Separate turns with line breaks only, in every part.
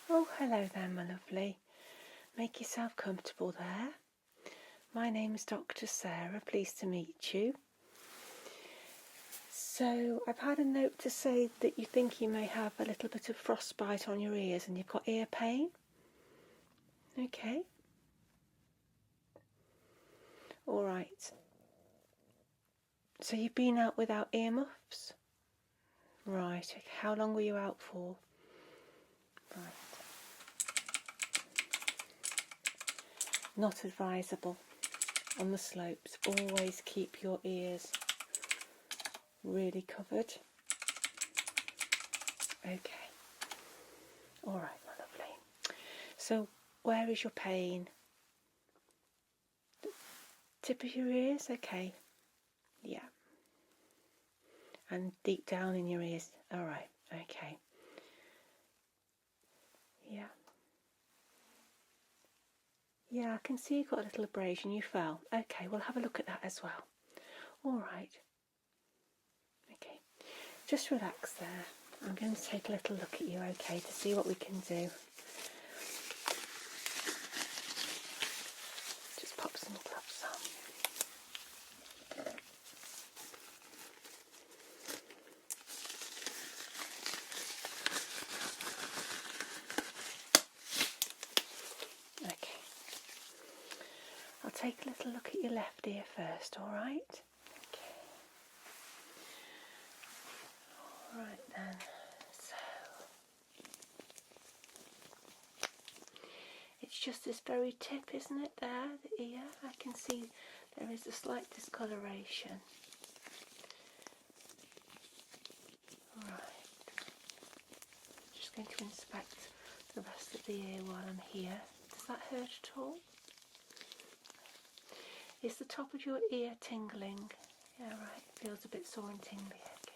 Oh, hello there, my lovely. Make yourself comfortable there. My name is Dr. Sarah, pleased to meet you. So, I've had a note to say that you think you may have a little bit of frostbite on your ears and you've got ear pain. Okay. Alright. So, you've been out without earmuffs? Right. Okay. How long were you out for? Right. Not advisable on the slopes. Always keep your ears really covered. Okay. Alright, my lovely. So, where is your pain? Tip of your ears? Okay. Yeah. And deep down in your ears? Alright, okay. Yeah. Yeah, I can see you've got a little abrasion. You fell. Okay, we'll have a look at that as well. Alright. Okay. Just relax there. I'm going to take a little look at you, okay, to see what we can do. Just pop some gloves on. Okay. I'll take a little look at your left ear first, alright? Okay. Alright then. So it's just this very tip, isn't it, there, the ear? I can see there is a slight discoloration. Right. Just going to inspect the rest of the ear while I'm here. Does that hurt at all? Is the top of your ear tingling? Yeah, right. It feels a bit sore and tingly. Okay.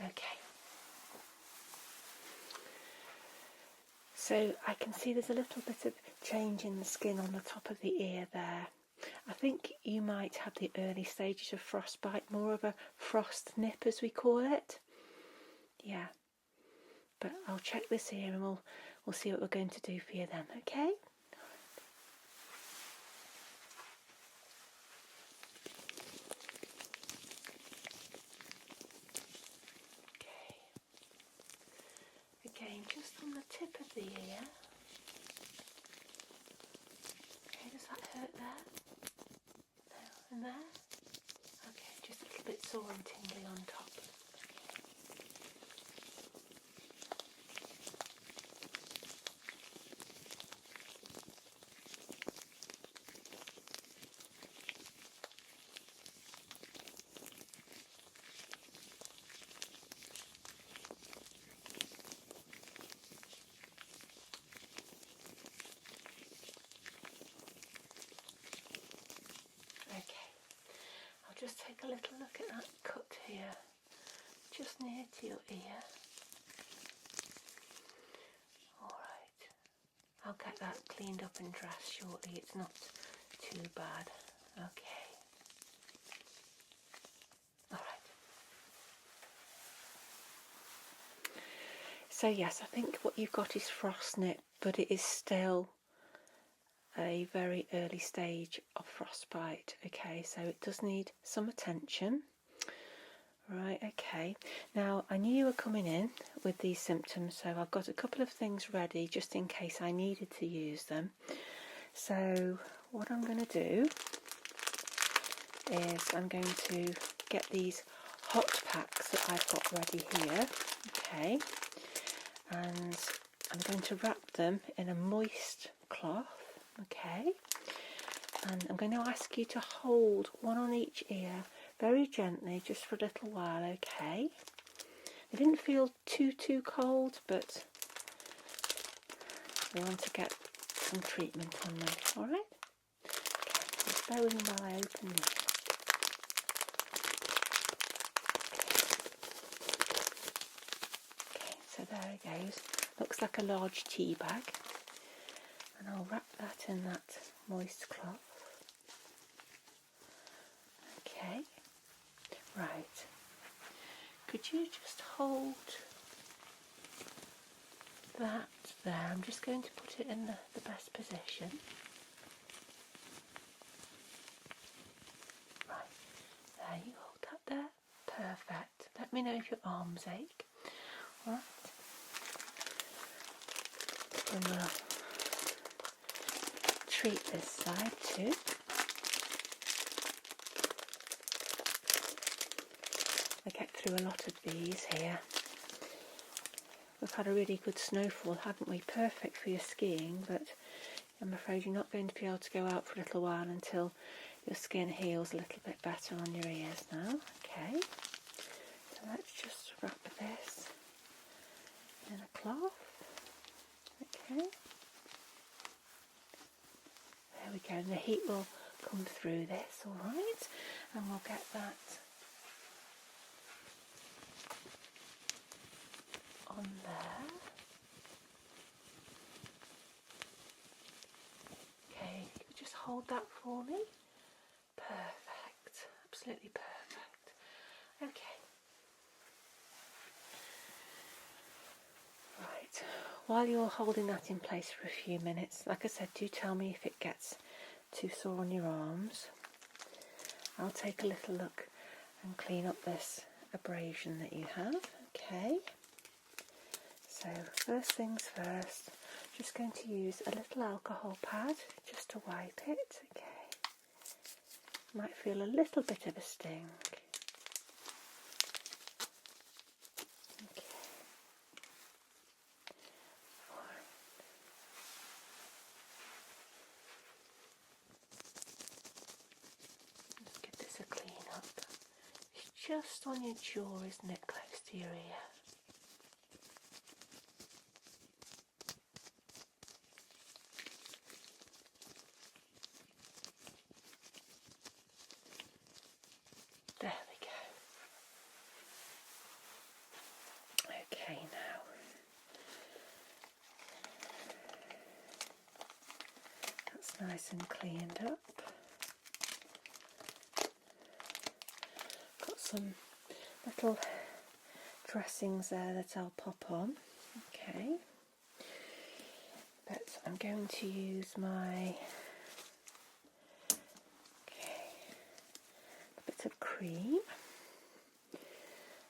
Okay. So I can see there's a little bit of change in the skin on the top of the ear there. I think you might have the early stages of frostbite, more of a frost nip as we call it. Yeah. But I'll check this ear and we'll see what we're going to do for you then, okay? Okay. Again, just on the tip of the ear. Okay, does that hurt there? No, and there? Okay, just a little bit sore and tingly on top. Okay, I'll just take a little look at that cut here, just near to your ear. Alright, I'll get that cleaned up and dressed shortly, it's not too bad. Okay. Alright. So yes, I think what you've got is frost nip, but it is still a very early stage of frostbite. Okay, so it does need some attention. Right, okay. Now, I knew you were coming in with these symptoms, so I've got a couple of things ready just in case I needed to use them. So, what I'm going to do is I'm going to get these hot packs that I've got ready here. Okay. And I'm going to wrap them in a moist cloth. Okay. And I'm going to ask you to hold one on each ear very gently, just for a little while, okay? They didn't feel too cold, but we want to get some treatment on them, alright? Okay, just bear with me while I open these. There it goes. Looks like a large tea bag. And I'll wrap that in that moist cloth. Okay, right. Could you just hold that there? I'm just going to put it in the best position. Right, there, you hold that there. Perfect. Let me know if your arms ache. Right. And we'll treat this side too. I get through a lot of these here. We've had a really good snowfall, haven't we? Perfect for your skiing, but I'm afraid you're not going to be able to go out for a little while until your skin heals a little bit better on your ears now. Okay, so let's just wrap this in a cloth. Okay, there we go, and the heat will come through this, alright, and we'll get that on there. Okay, you could just hold that for me. Perfect, absolutely perfect. Okay. Right, while you're holding that in place for a few minutes, like I said, do tell me if it gets too sore on your arms. I'll take a little look and clean up this abrasion that you have. Okay. So first things first, just going to use a little alcohol pad just to wipe it. Okay, might feel a little bit of a sting. Okay, right. Just give this a clean up. It's just on your jaw, isn't it, close to your ear? There we go. Okay, now that's nice and cleaned up. Got some little dressings there that I'll pop on. Okay, but I'm going to use my a bit of cream.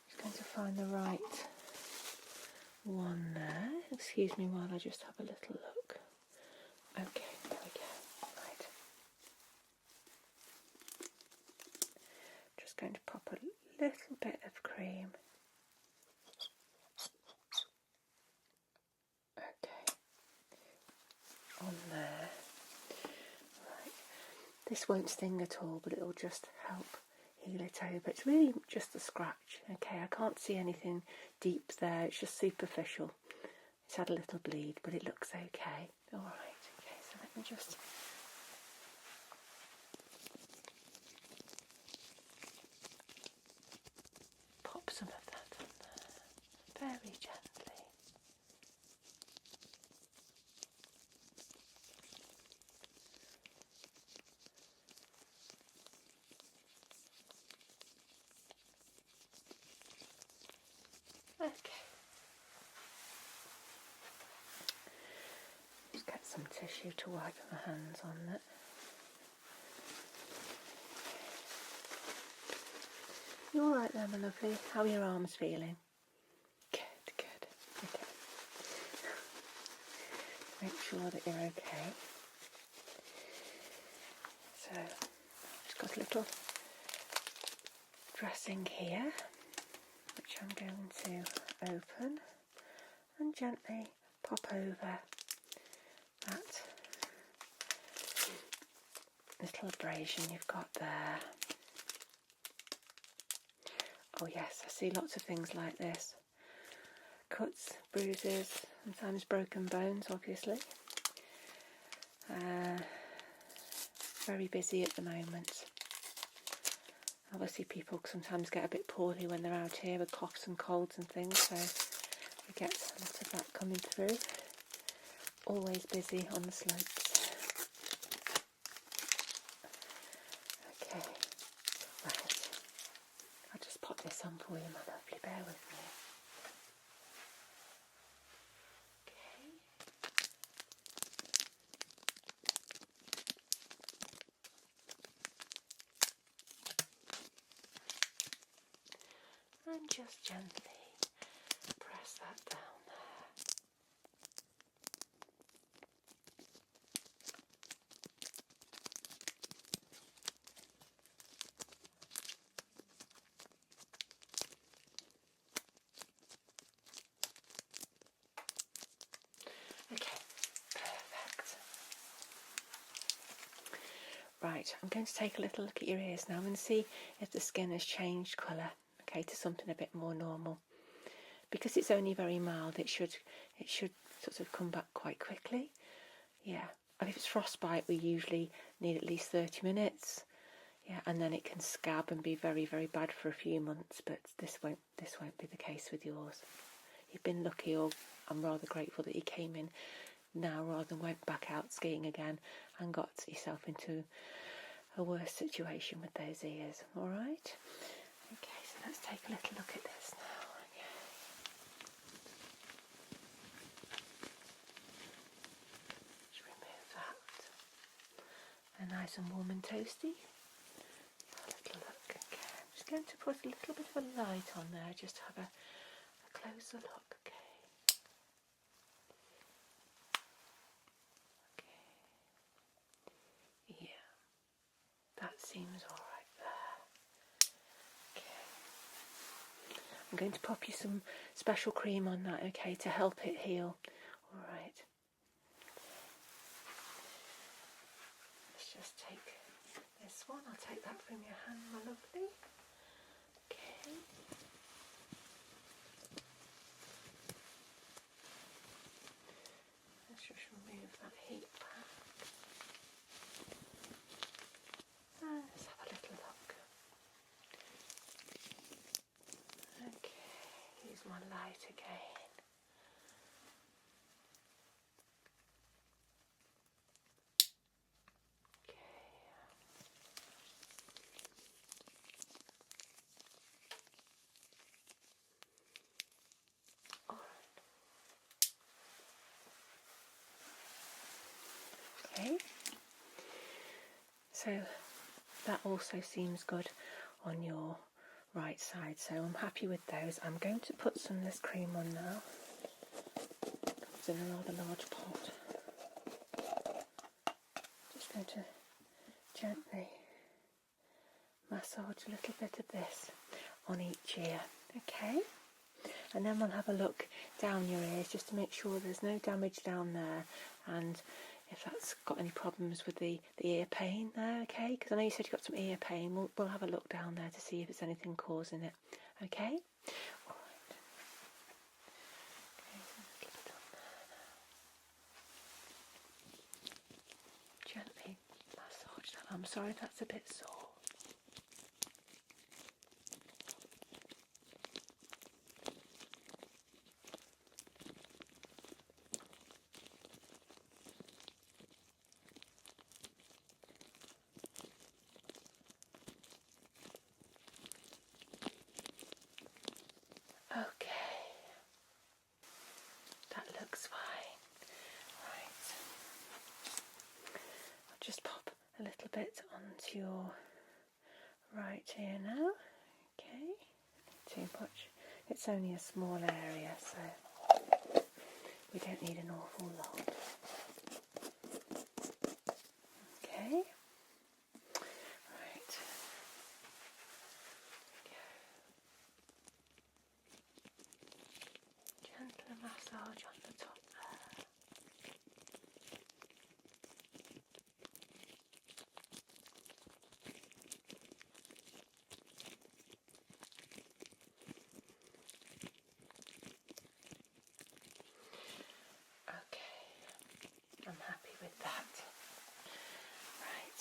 Just going to find the right one there. Excuse me while I just have a little look. Okay, there we go. Right. Just going to pop a little bit of cream. Okay. On there. Right. This won't sting at all, but it'll just help heal it over. It's really just a scratch. Okay, I can't see anything deep there. It's just superficial. It's had a little bleed, but it looks okay. All right. Okay, so let me just pop some of that on there, very gently. Okay. Just get some tissue to wipe my hands on it. You all right there, my lovely? How are your arms feeling? Good, good. Okay. Make sure that you're okay. So, I've just got a little dressing here, which I'm going to open and gently pop over that little abrasion you've got there. Oh yes, I see lots of things like this. Cuts, bruises, sometimes broken bones, obviously. Very busy at the moment. Obviously people sometimes get a bit poorly when they're out here with coughs and colds and things, so We get a lot of that coming through. Always busy on the slopes. Okay, right. I'll just pop this on for you, my lovely. Bear with me. And just gently press that down there. Okay, perfect. Right, I'm going to take a little look at your ears now and see if the skin has changed colour, okay, to something a bit more normal. Because it's only very mild, it should sort of come back quite quickly. Yeah, and if it's frostbite, we usually need at least 30 minutes. Yeah, and then it can scab and be very, very bad for a few months. But this won't be the case with yours. You've been lucky, or I'm rather grateful that you came in now rather than went back out skiing again and got yourself into a worse situation with those ears. All right. Okay, so let's take a little look at this now. They're nice and warm and toasty. A little look. Okay. I'm just going to put a little bit of a light on there, just to have a closer look. Okay. Okay. Yeah, that seems all right there. Okay. I'm going to pop you some special cream on that, okay, to help it heal. All right. Let's just take this one. I'll take that from your hand, my lovely. Okay. Let's just remove that heat pack. And let's have a little look. Okay, use my light again. Okay, so that also seems good on your right side, so I'm happy with those. I'm going to put some of this cream on now. It's in a rather large pot. Just going to gently massage a little bit of this on each ear, okay? And then we'll have a look down your ears just to make sure there's no damage down there, and if that's got any problems with the ear pain there, okay? Because I know you said you got some ear pain. We'll have a look down there to see if it's anything causing it, okay? All right. Okay, so a little bit on there now. Gently massage that. I'm sorry if that's a bit sore. Okay, that looks fine. Right, I'll just pop a little bit onto your right ear now. Okay, not too much. It's only a small area, so we don't need an awful lot. Okay, right. Gentle massage on the top there. Okay, I'm happy with that. Right.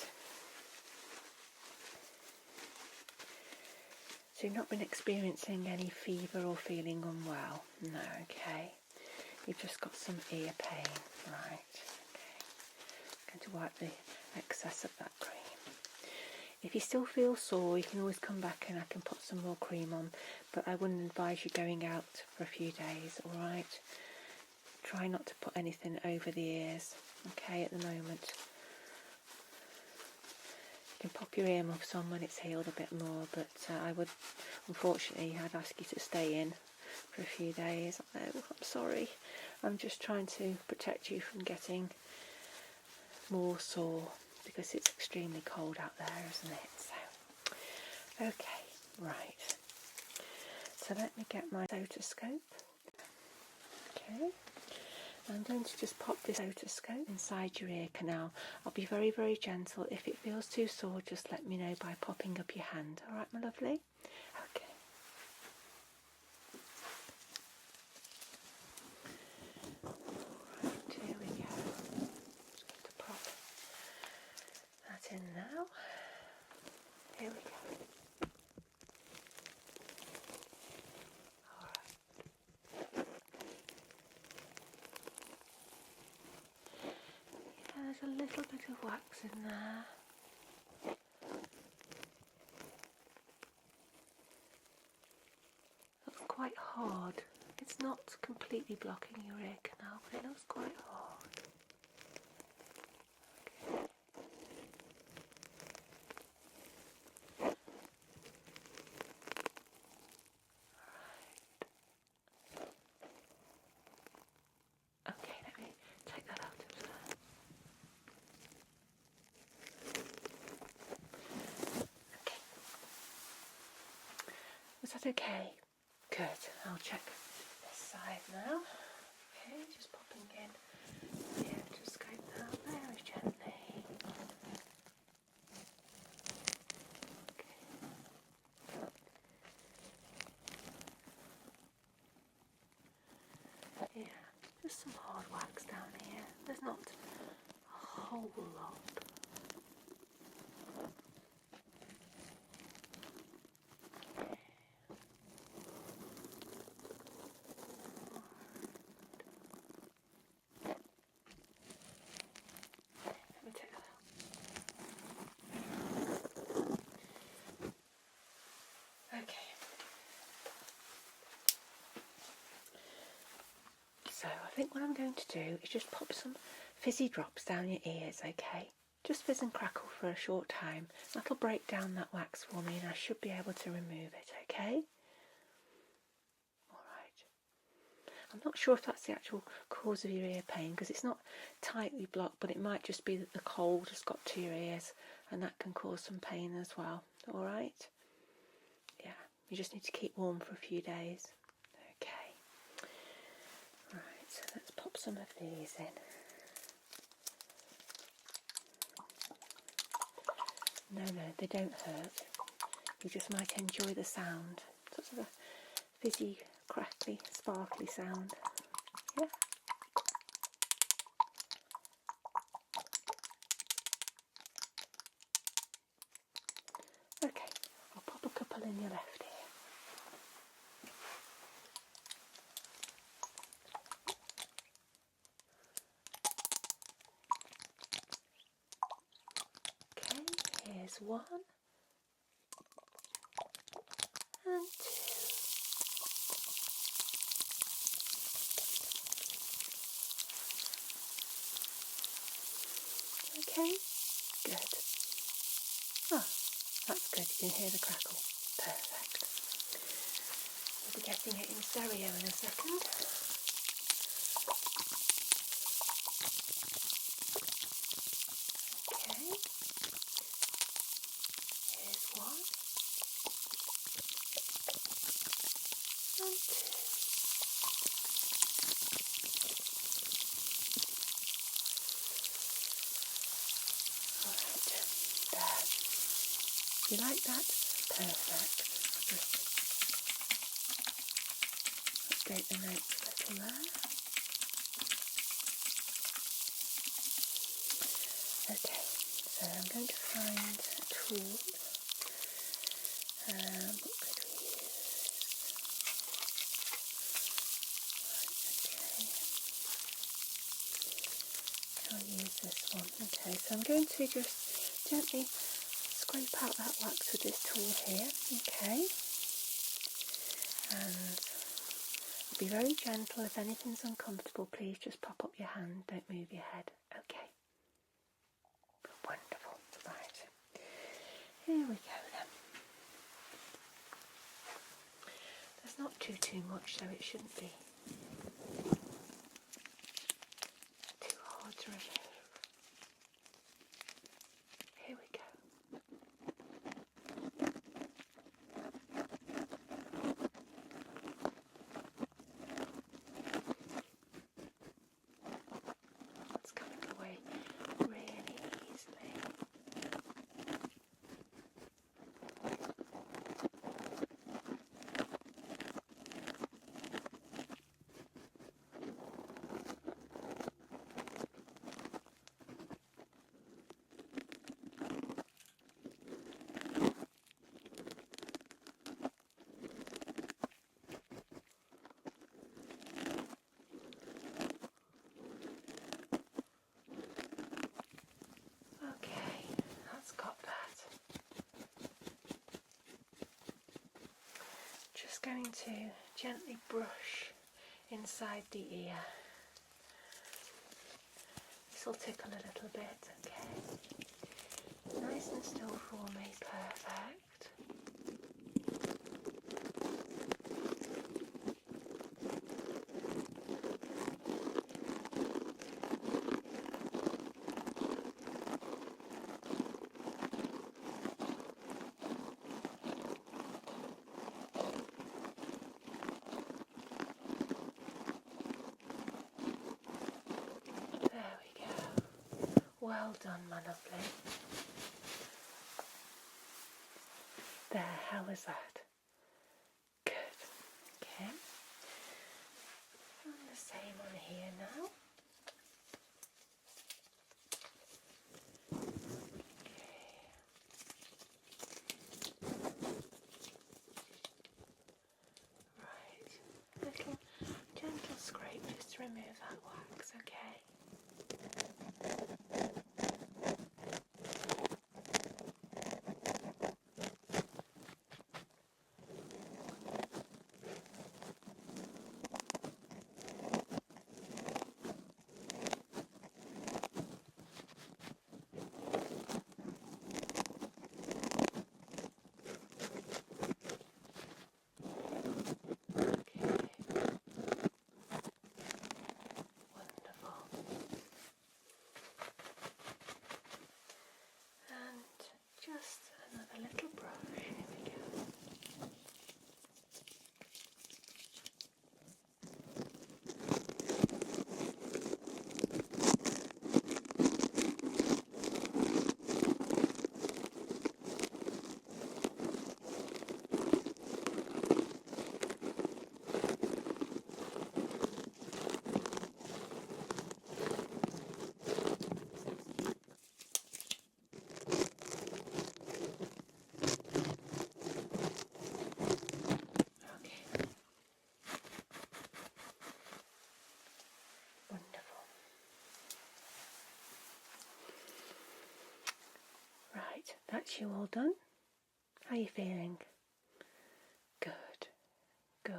So you've not been experiencing any fever or feeling unwell? No, okay. You've just got some ear pain, right? Okay. I'm going to wipe the excess of that cream. If you still feel sore, you can always come back and I can put some more cream on, but I wouldn't advise you going out for a few days, alright? Try not to put anything over the ears, okay, at the moment. You can pop your earmuffs on when it's healed a bit more, but I would, unfortunately, I'd ask you to stay in for a few days. I know, I'm sorry. I'm just trying to protect you from getting more sore because it's extremely cold out there, isn't it? So, okay, right. So let me get my otoscope. Okay. I'm going to just pop this otoscope inside your ear canal. I'll be very, very gentle. If it feels too sore, just let me know by popping up your hand. All right, my lovely? Okay. Right, here we go. Just going to pop that in now. Here we go. There's a little bit of wax in there. Looks quite hard. It's not completely blocking your ear canal, but it looks quite hard. Okay, let me take that out of there. Okay. Was that okay? Good. I'll check this side now. Okay, just popping in the otoscope now very gently. Okay. Yeah, just some hard wax down here. There's not a whole lot. Let me take that out. Okay. So I think what I'm going to do is just pop some fizzy drops down your ears, okay? Just fizz and crackle for a short time. That'll break down that wax for me and I should be able to remove it, okay? Alright. I'm not sure if that's the actual cause of your ear pain because it's not tightly blocked, but it might just be that the cold has got to your ears and that can cause some pain as well. Alright? Yeah, you just need to keep warm for a few days. Okay. Right, so let's pop some of these in. No, they don't hurt. You just might enjoy the sound. Sort of a fizzy, crackly, sparkly sound. Yeah. Okay, I'll pop a couple in your left ear. Okay, here's one and two. Okay, good. Oh, that's good, you can hear the crackle. Perfect. We'll be getting it in stereo in a second. Okay, here's one and two. Alright, there. You like that? Perfect. I'll just update the notes a little there. Okay, so I'm going to find a tool. What could we going to just gently scrape out that wax with this tool here, okay? And be very gentle. If anything's uncomfortable, please just pop up your hand, don't move your head, okay? Wonderful, right. Here we go then. There's not too much, so it shouldn't be too hard to remove. Here we go. It's coming away really easily. Okay, that's got that. Just going to gently brush inside the ear. This will tickle a little bit, okay? Nice and still for me, perfect. There we go. Well done, my lovely. There, how was that? Good. Okay. And the same on here now. Right. Little gentle scrape just to remove that wax, okay? Just another little brush, here we go. Right, that's you all done. How are you feeling? Good, good.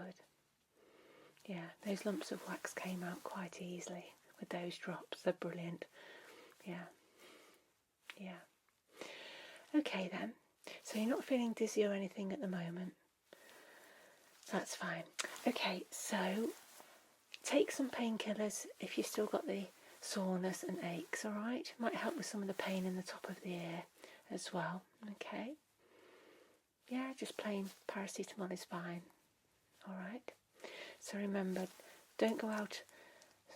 Yeah, those lumps of wax came out quite easily with those drops. They're brilliant. Yeah, yeah. Okay then, so you're not feeling dizzy or anything at the moment? That's fine. Okay, so take some painkillers if you've still got the soreness and aches, alright? Might help with some of the pain in the top of the ear as well, okay? Yeah, just plain paracetamol is fine, alright? So remember, don't go out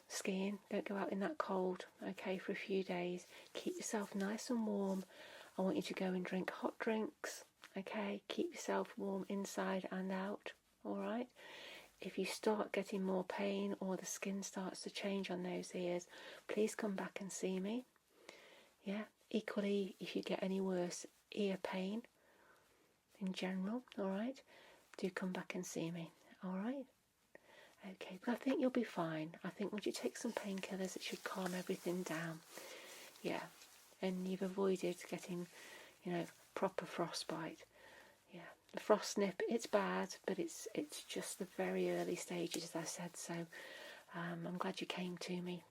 skiing, don't go out in that cold, okay, for a few days. Keep yourself nice and warm. I want you to go and drink hot drinks, okay? Keep yourself warm inside and out, alright? If you start getting more pain or the skin starts to change on those ears, please come back and see me. Yeah, equally, if you get any worse ear pain in general, alright, do come back and see me, alright? Okay, but I think you'll be fine. I think once you take some painkillers, it should calm everything down. Yeah, and you've avoided getting, proper frostbite. Yeah, the frost nip, it's bad, but it's just the very early stages, as I said. So I'm glad you came to me.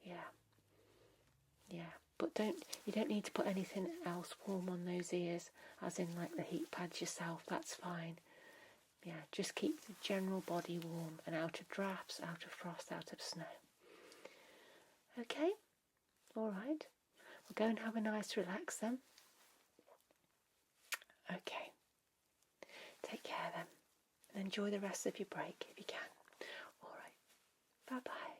Yeah, but you don't need to put anything else warm on those ears, as in like the heat pads yourself. That's fine. Yeah, just keep the general body warm and out of drafts, out of frost, out of snow. Okay, all right. We'll go and have a nice relax then. Okay, take care then, and enjoy the rest of your break if you can. All right, bye-bye.